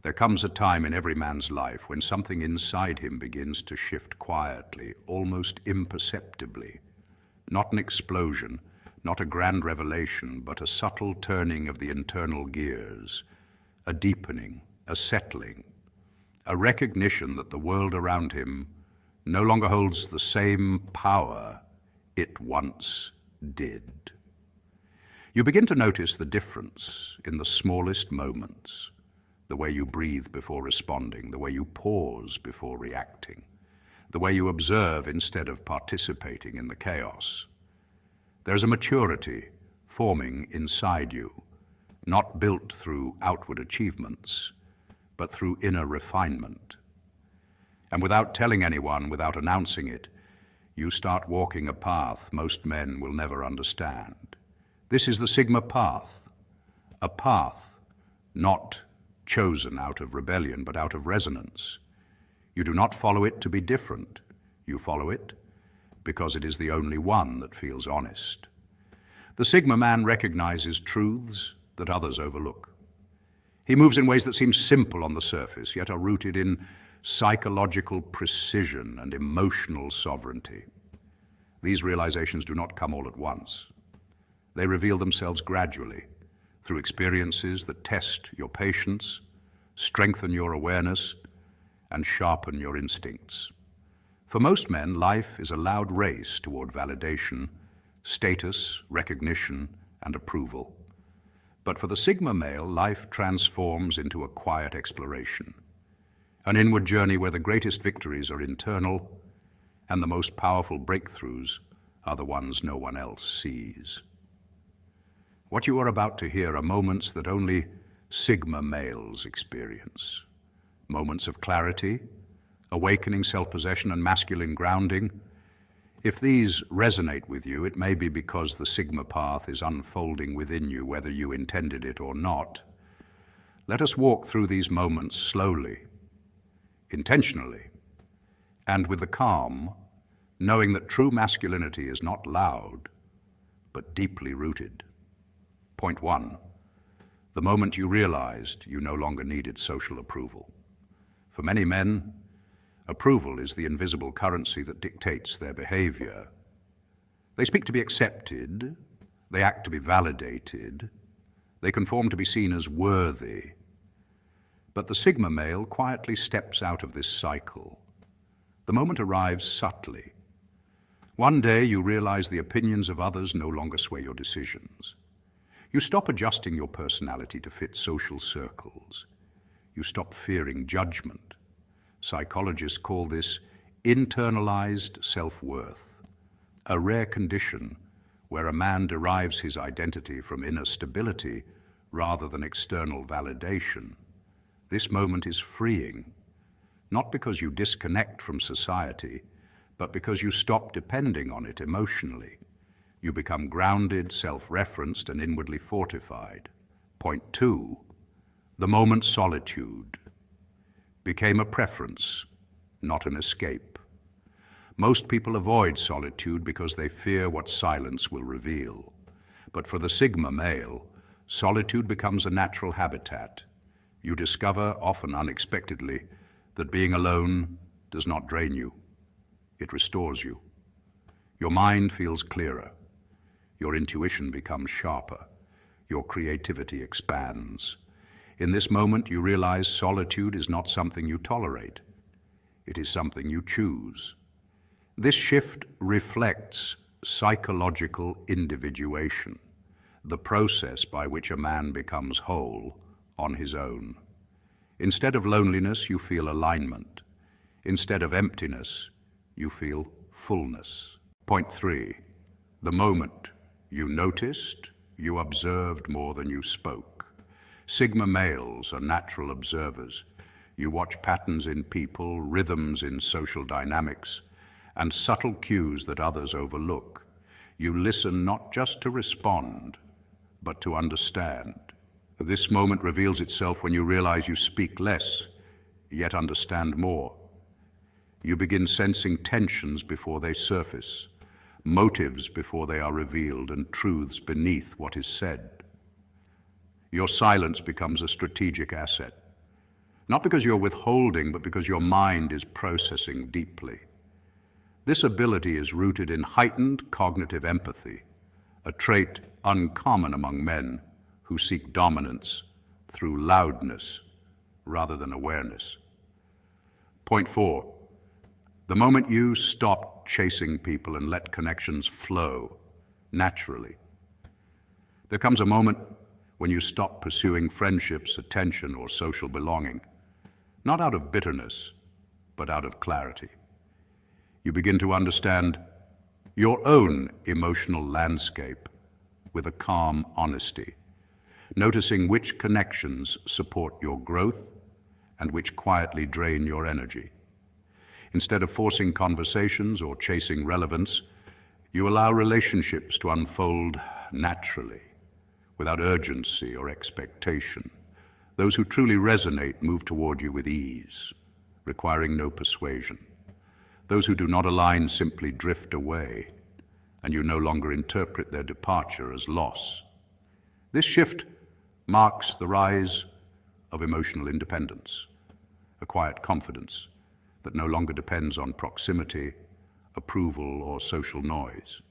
There comes a time in every man's life when something inside him begins to shift quietly, almost imperceptibly. Not an explosion, not a grand revelation, but a subtle turning of the internal gears, a deepening, a settling, a recognition that the world around him no longer holds the same power it once did. You begin to notice the difference in the smallest moments, the way you breathe before responding, the way you pause before reacting, the way you observe instead of participating in the chaos. There's a maturity forming inside you, not built through outward achievements, but through inner refinement. And without telling anyone, without announcing it, you start walking a path most men will never understand. This is the Sigma path, a path not chosen out of rebellion, but out of resonance. You do not follow it to be different. You follow it because it is the only one that feels honest. The Sigma man recognizes truths that others overlook. He moves in ways that seem simple on the surface, yet are rooted in psychological precision and emotional sovereignty. These realizations do not come all at once. They reveal themselves gradually, through experiences that test your patience, strengthen your awareness, and sharpen your instincts. For most men, life is a loud race toward validation, status, recognition, and approval. But for the Sigma male, life transforms into a quiet exploration, an inward journey where the greatest victories are internal and the most powerful breakthroughs are the ones no one else sees. What you are about to hear are moments that only Sigma males experience. Moments of clarity, awakening self-possession, and masculine grounding. If these resonate with you, it may be because the Sigma path is unfolding within you, whether you intended it or not. Let us walk through these moments slowly, intentionally, and with the calm, knowing that true masculinity is not loud, but deeply rooted. Point 1. The moment you realized you no longer needed social approval. For many men, approval is the invisible currency that dictates their behavior. They speak to be accepted, they act to be validated, they conform to be seen as worthy. But the Sigma male quietly steps out of this cycle. The moment arrives subtly. One day you realize the opinions of others no longer sway your decisions. You stop adjusting your personality to fit social circles. You stop fearing judgment. Psychologists call this internalized self-worth, a rare condition where a man derives his identity from inner stability rather than external validation. This moment is freeing, not because you disconnect from society, but because you stop depending on it emotionally. You become grounded, self-referenced, and inwardly fortified. Point 2, the moment solitude became a preference, not an escape. Most people avoid solitude because they fear what silence will reveal. But for the Sigma male, solitude becomes a natural habitat. You discover, often unexpectedly, that being alone does not drain you. It restores you. Your mind feels clearer. Your intuition becomes sharper. Your creativity expands. In this moment, you realize solitude is not something you tolerate. It is something you choose. This shift reflects psychological individuation, the process by which a man becomes whole on his own. Instead of loneliness, you feel alignment. Instead of emptiness, you feel fullness. Point 3, the moment you noticed, you observed more than you spoke. Sigma males are natural observers. You watch patterns in people, rhythms in social dynamics, and subtle cues that others overlook. You listen not just to respond, but to understand. This moment reveals itself when you realize you speak less, yet understand more. You begin sensing tensions before they surface, motives before they are revealed, and truths beneath what is said. Your silence becomes a strategic asset. Not because you're withholding, but because your mind is processing deeply. This ability is rooted in heightened cognitive empathy, a trait uncommon among men who seek dominance through loudness rather than awareness. Point 4. The moment you stop chasing people and let connections flow naturally, there comes a moment when you stop pursuing friendships, attention, or social belonging, not out of bitterness, but out of clarity. You begin to understand your own emotional landscape with a calm honesty, noticing which connections support your growth and which quietly drain your energy. Instead of forcing conversations or chasing relevance, you allow relationships to unfold naturally, without urgency or expectation. Those who truly resonate move toward you with ease, requiring no persuasion. Those who do not align simply drift away, and you no longer interpret their departure as loss. This shift marks the rise of emotional independence, a quiet confidence that no longer depends on proximity, approval, or social noise.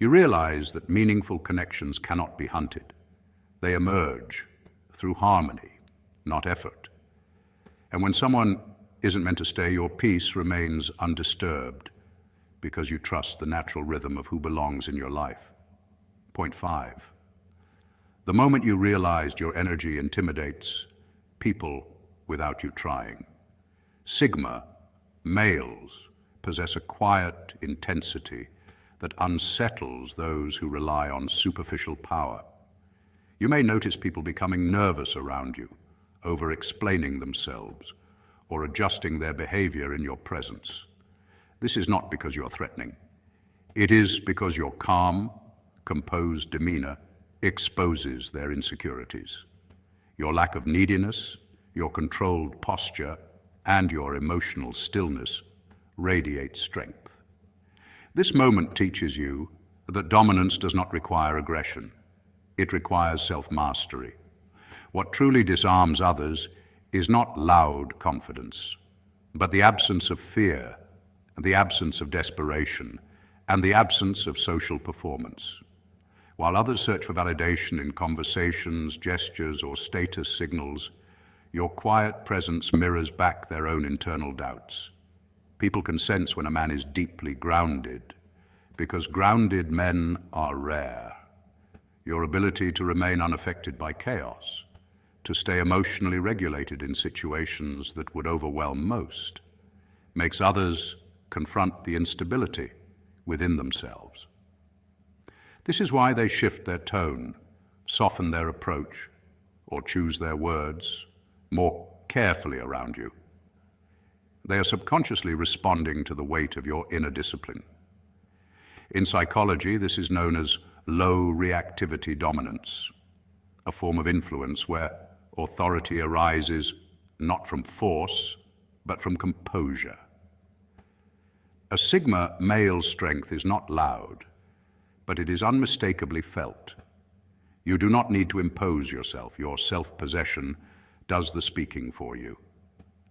You realize that meaningful connections cannot be hunted. They emerge through harmony, not effort. And when someone isn't meant to stay, your peace remains undisturbed because you trust the natural rhythm of who belongs in your life. Point 5. The moment you realized your energy intimidates people without you trying. Sigma, males, possess a quiet intensity that unsettles those who rely on superficial power. You may notice people becoming nervous around you, over-explaining themselves, or adjusting their behavior in your presence. This is not because you're threatening. It is because your calm, composed demeanor exposes their insecurities. Your lack of neediness, your controlled posture, and your emotional stillness radiate strength. This moment teaches you that dominance does not require aggression. It requires self-mastery. What truly disarms others is not loud confidence, but the absence of fear, the absence of desperation, and the absence of social performance. While others search for validation in conversations, gestures, or status signals, your quiet presence mirrors back their own internal doubts. People can sense when a man is deeply grounded, because grounded men are rare. Your ability to remain unaffected by chaos, to stay emotionally regulated in situations that would overwhelm most, makes others confront the instability within themselves. This is why they shift their tone, soften their approach, or choose their words more carefully around you. They are subconsciously responding to the weight of your inner discipline. In psychology, this is known as low reactivity dominance, a form of influence where authority arises not from force, but from composure. A Sigma male strength is not loud, but it is unmistakably felt. You do not need to impose yourself. Your self-possession does the speaking for you.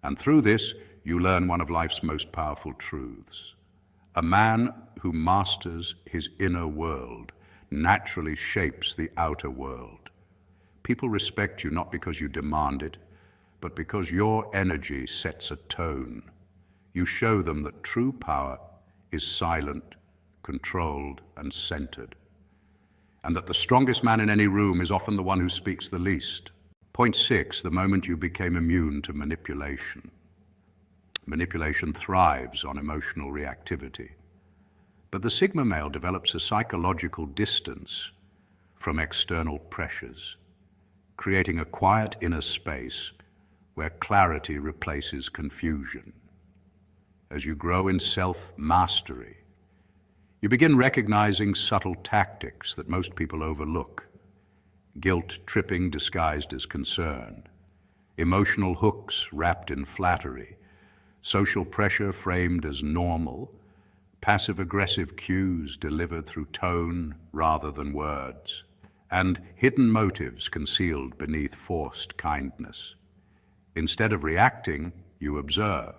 And through this, you learn one of life's most powerful truths. A man who masters his inner world naturally shapes the outer world. People respect you not because you demand it, but because your energy sets a tone. You show them that true power is silent, controlled, and centered, and that the strongest man in any room is often the one who speaks the least. Point 6, the moment you became immune to manipulation. Manipulation thrives on emotional reactivity, but the Sigma male develops a psychological distance from external pressures, creating a quiet inner space where clarity replaces confusion. As you grow in self-mastery, you begin recognizing subtle tactics that most people overlook. Guilt-tripping disguised as concern, emotional hooks wrapped in flattery, social pressure framed as normal, passive-aggressive cues delivered through tone rather than words, and hidden motives concealed beneath forced kindness. Instead of reacting, you observe.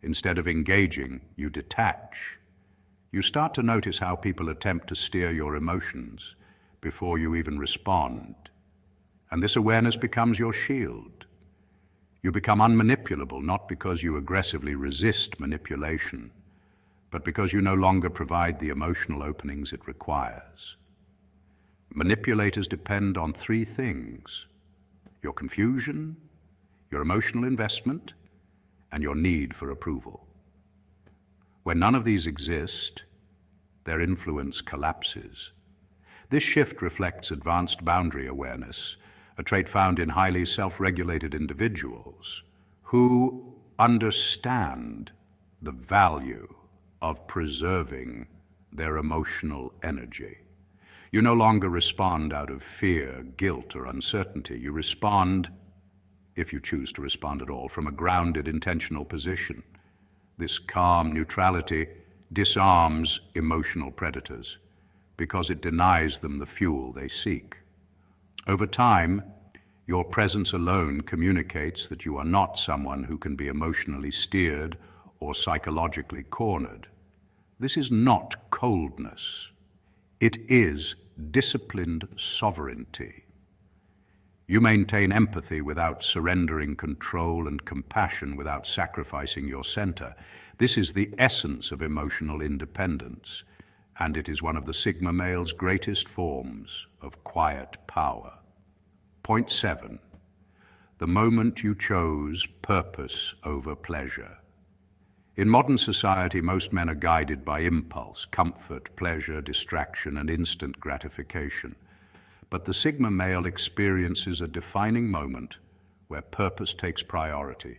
Instead of engaging, you detach. You start to notice how people attempt to steer your emotions before you even respond. And this awareness becomes your shield. You become unmanipulable, not because you aggressively resist manipulation, but because you no longer provide the emotional openings it requires. Manipulators depend on three things: your confusion, your emotional investment, and your need for approval. When none of these exist, their influence collapses. This shift reflects advanced boundary awareness, a trait found in highly self-regulated individuals who understand the value of preserving their emotional energy. You no longer respond out of fear, guilt, or uncertainty. You respond, if you choose to respond at all, from a grounded, intentional position. This calm neutrality disarms emotional predators because it denies them the fuel they seek. Over time, your presence alone communicates that you are not someone who can be emotionally steered or psychologically cornered. This is not coldness. It is disciplined sovereignty. You maintain empathy without surrendering control and compassion without sacrificing your center. This is the essence of emotional independence, and it is one of the Sigma male's greatest forms of quiet power. Point 7. The moment you chose purpose over pleasure. In modern society, most men are guided by impulse, comfort, pleasure, distraction, and instant gratification. But the Sigma male experiences a defining moment where purpose takes priority.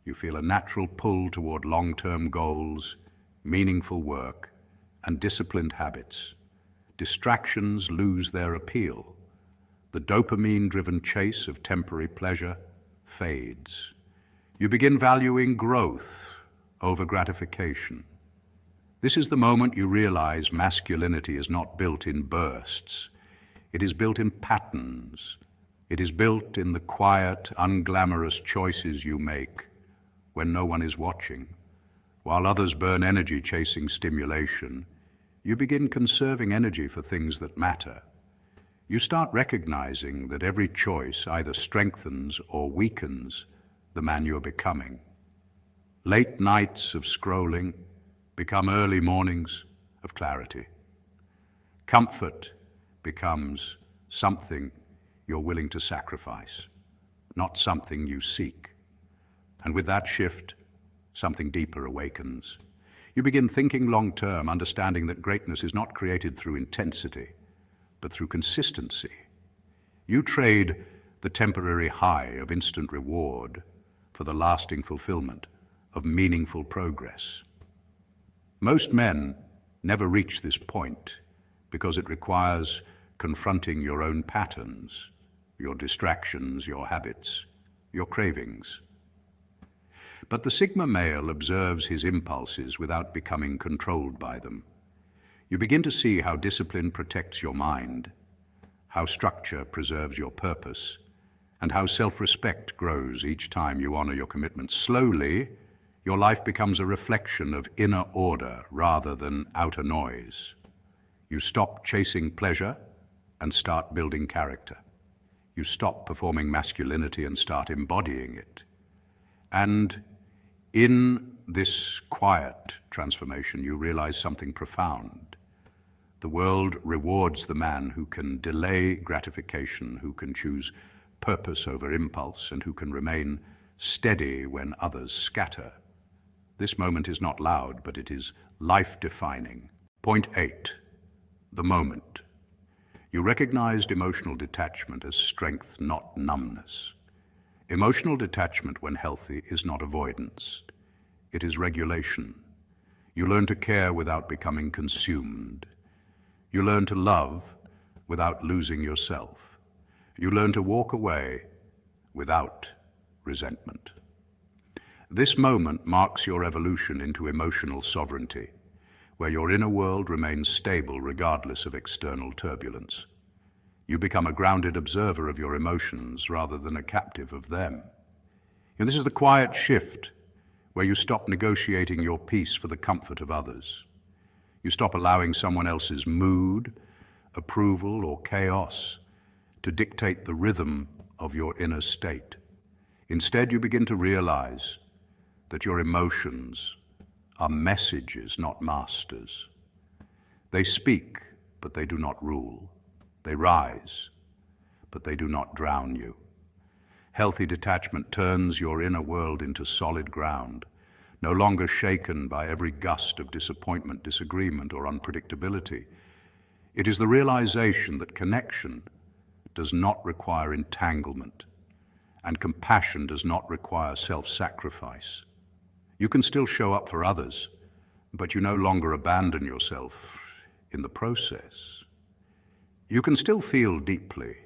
You feel a natural pull toward long-term goals, meaningful work, and disciplined habits. Distractions lose their appeal. The dopamine-driven chase of temporary pleasure fades. You begin valuing growth over gratification. This is the moment you realize masculinity is not built in bursts. It is built in patterns. It is built in the quiet, unglamorous choices you make when no one is watching. While others burn energy chasing stimulation, you begin conserving energy for things that matter. You start recognizing that every choice either strengthens or weakens the man you're becoming. Late nights of scrolling become early mornings of clarity. Comfort becomes something you're willing to sacrifice, not something you seek. And with that shift, something deeper awakens. You begin thinking long-term, understanding that greatness is not created through intensity, but through consistency. You trade the temporary high of instant reward for the lasting fulfillment of meaningful progress. Most men never reach this point because it requires confronting your own patterns, your distractions, your habits, your cravings. But the Sigma male observes his impulses without becoming controlled by them. You begin to see how discipline protects your mind, how structure preserves your purpose, and how self-respect grows each time you honor your commitments. Slowly, your life becomes a reflection of inner order rather than outer noise. You stop chasing pleasure and start building character. You stop performing masculinity and start embodying it. And in this quiet transformation, you realize something profound. The world rewards the man who can delay gratification, who can choose purpose over impulse, and who can remain steady when others scatter. This moment is not loud, but it is life-defining. Point 8. The moment. You recognized emotional detachment as strength, not numbness. Emotional detachment, when healthy, is not avoidance. It is regulation. You learn to care without becoming consumed. You learn to love without losing yourself. You learn to walk away without resentment. This moment marks your evolution into emotional sovereignty, where your inner world remains stable regardless of external turbulence. You become a grounded observer of your emotions rather than a captive of them. And this is the quiet shift where you stop negotiating your peace for the comfort of others. You stop allowing someone else's mood, approval, or chaos to dictate the rhythm of your inner state. Instead, you begin to realize that your emotions are messages, not masters. They speak, but they do not rule. They rise, but they do not drown you. Healthy detachment turns your inner world into solid ground, no longer shaken by every gust of disappointment, disagreement, or unpredictability. It is the realization that connection does not require entanglement, and compassion does not require self-sacrifice. You can still show up for others, but you no longer abandon yourself in the process. You can still feel deeply,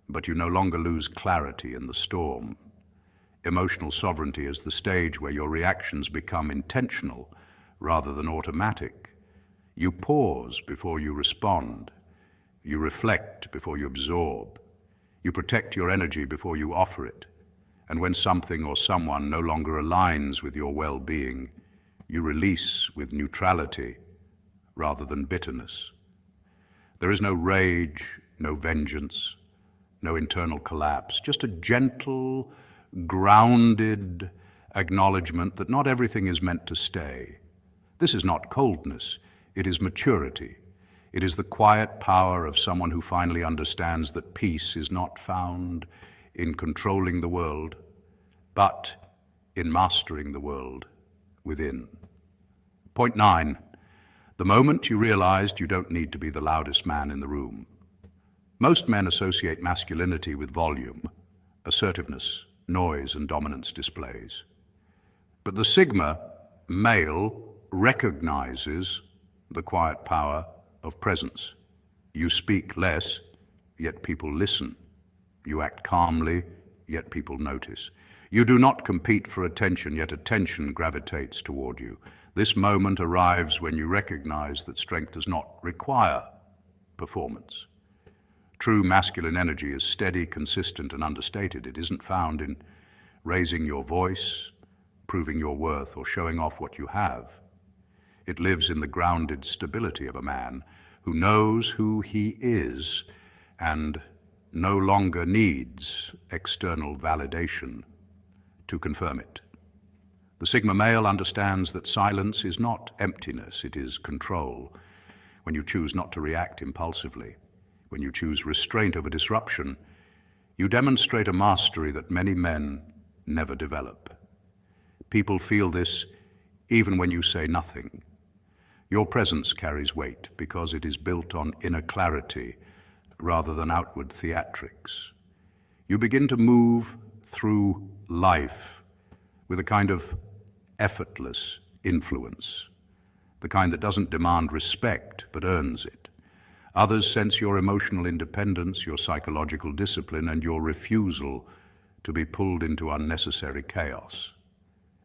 but you no longer lose clarity in the storm. Emotional sovereignty is the stage where your reactions become intentional rather than automatic. You pause before you respond. You reflect before you absorb. You protect your energy before you offer it. And when something or someone no longer aligns with your well-being, you release with neutrality rather than bitterness. There is no rage, no vengeance, no internal collapse, just a gentle, grounded acknowledgement that not everything is meant to stay. This is not coldness, it is maturity. It is the quiet power of someone who finally understands that peace is not found in controlling the world, but in mastering the world within. Point 9, the moment you realized you don't need to be the loudest man in the room. Most men associate masculinity with volume, assertiveness, noise, and dominance displays. But the Sigma male recognizes the quiet power of presence. You speak less, yet people listen. You act calmly, yet people notice. You do not compete for attention, yet attention gravitates toward you. This moment arrives when you recognize that strength does not require performance. True masculine energy is steady, consistent, and understated. It isn't found in raising your voice, proving your worth, or showing off what you have. It lives in the grounded stability of a man who knows who he is and no longer needs external validation to confirm it. The Sigma male understands that silence is not emptiness, it is control. When you choose not to react impulsively, when you choose restraint over disruption, you demonstrate a mastery that many men never develop. People feel this even when you say nothing. Your presence carries weight because it is built on inner clarity rather than outward theatrics. You begin to move through life with a kind of effortless influence, the kind that doesn't demand respect but earns it. Others sense your emotional independence, your psychological discipline, and your refusal to be pulled into unnecessary chaos.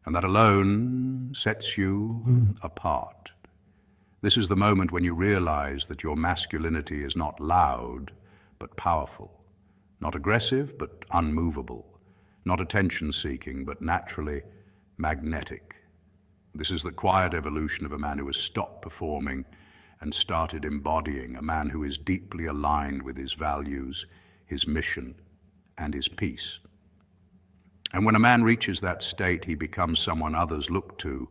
And that alone sets you apart. This is the moment when you realize that your masculinity is not loud, but powerful, not aggressive, but unmovable, not attention-seeking, but naturally magnetic. This is the quiet evolution of a man who has stopped performing and started embodying, a man who is deeply aligned with his values, his mission, and his peace. And when a man reaches that state, he becomes someone others look to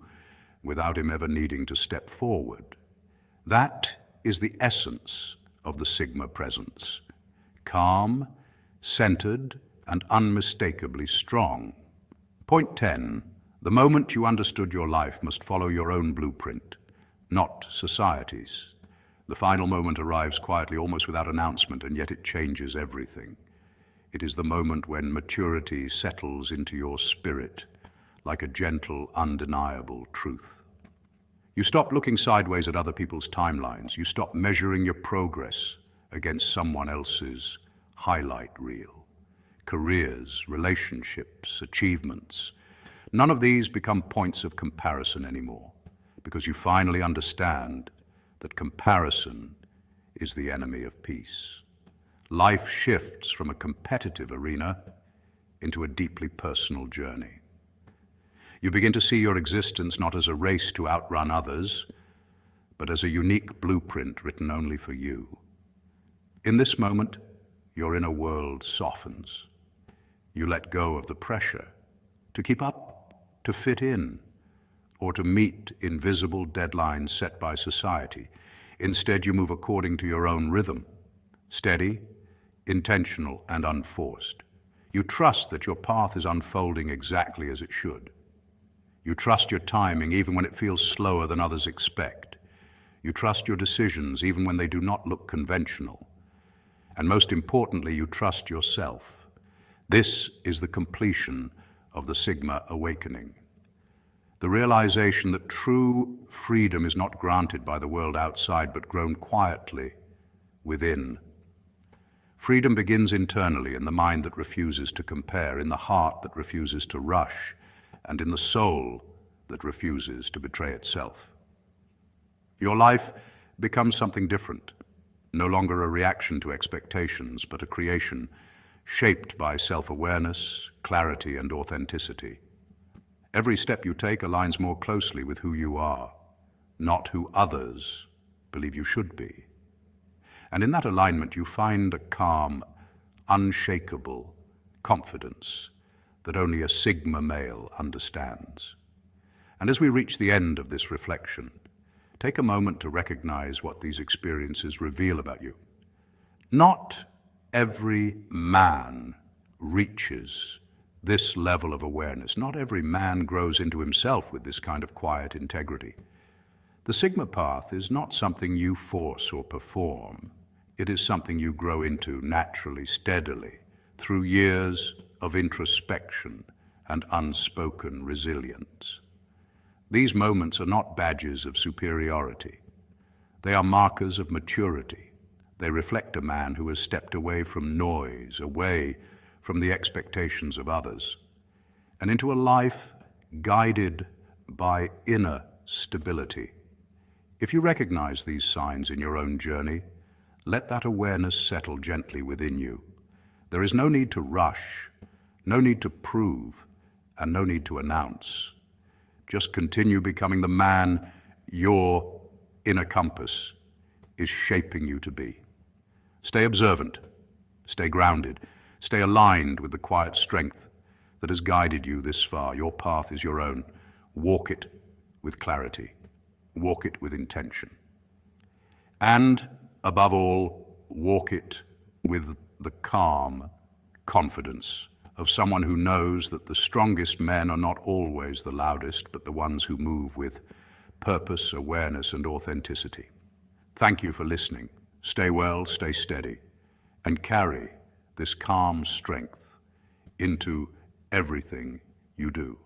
without him ever needing to step forward. That is the essence of the Sigma presence. Calm, centered, and unmistakably strong. Point 10, the moment you understood your life must follow your own blueprint, not society's. The final moment arrives quietly, almost without announcement, and yet it changes everything. It is the moment when maturity settles into your spirit like a gentle, undeniable truth. You stop looking sideways at other people's timelines. You stop measuring your progress against someone else's highlight reel. Careers, relationships, achievements. None of these become points of comparison anymore, because you finally understand that comparison is the enemy of peace. Life shifts from a competitive arena into a deeply personal journey. You begin to see your existence not as a race to outrun others, but as a unique blueprint written only for you. In this moment, your inner world softens. You let go of the pressure to keep up, to fit in, or to meet invisible deadlines set by society. Instead, you move according to your own rhythm, steady, intentional, and unforced. You trust that your path is unfolding exactly as it should. You trust your timing even when it feels slower than others expect. You trust your decisions even when they do not look conventional. And most importantly, you trust yourself. This is the completion of the Sigma awakening. The realization that true freedom is not granted by the world outside, but grown quietly within. Freedom begins internally, in the mind that refuses to compare, in the heart that refuses to rush, and in the soul that refuses to betray itself. Your life becomes something different, no longer a reaction to expectations, but a creation shaped by self-awareness, clarity, and authenticity. Every step you take aligns more closely with who you are, not who others believe you should be. And in that alignment, you find a calm, unshakable confidence that only a Sigma male understands. And as we reach the end of this reflection, take a moment to recognize what these experiences reveal about you. Not every man reaches this level of awareness. Not every man grows into himself with this kind of quiet integrity. The Sigma path is not something you force or perform. It is something you grow into naturally, steadily, through years of introspection and unspoken resilience. These moments are not badges of superiority. They are markers of maturity. They reflect a man who has stepped away from noise, away from the expectations of others, and into a life guided by inner stability. If you recognize these signs in your own journey, let that awareness settle gently within you. There is no need to rush, no need to prove, and no need to announce. Just continue becoming the man your inner compass is shaping you to be. Stay observant, stay grounded, stay aligned with the quiet strength that has guided you this far. Your path is your own. Walk it with clarity. Walk it with intention. And above all, walk it with the calm confidence of someone who knows that the strongest men are not always the loudest, but the ones who move with purpose, awareness, and authenticity. Thank you for listening. Stay well, stay steady, and carry this calm strength into everything you do.